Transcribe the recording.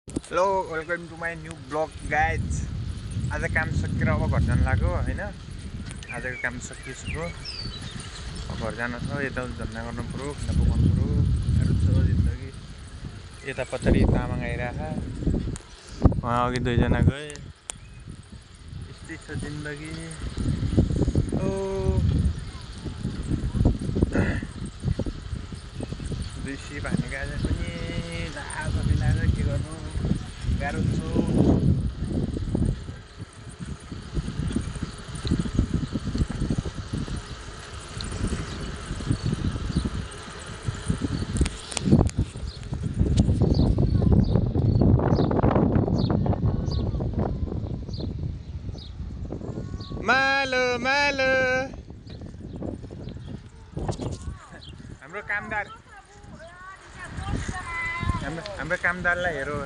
Hello welcome to my new blog guys. आज काम सकेर अब घर जानु लाग्यो होइन। आजको काम सकिसक्यो, अब घर जानु छ। यता धन्दा गर्नु पऱ्यो, खाना पकाउनु पऱ्यो, गाह्रो छ जिन्दगी। यता पछाडि तामाङ आइरह, उहाँ अघि दुईजना गए। यस्तै छ जिन्दगी। ओ दुई सिप हान्ने गाजा पनि लाज बिलाएर के गर्नु, गाह्रो छ। मालो मालो हाम्रो कामदार, हाम्रो कामदारलाई हेरौ।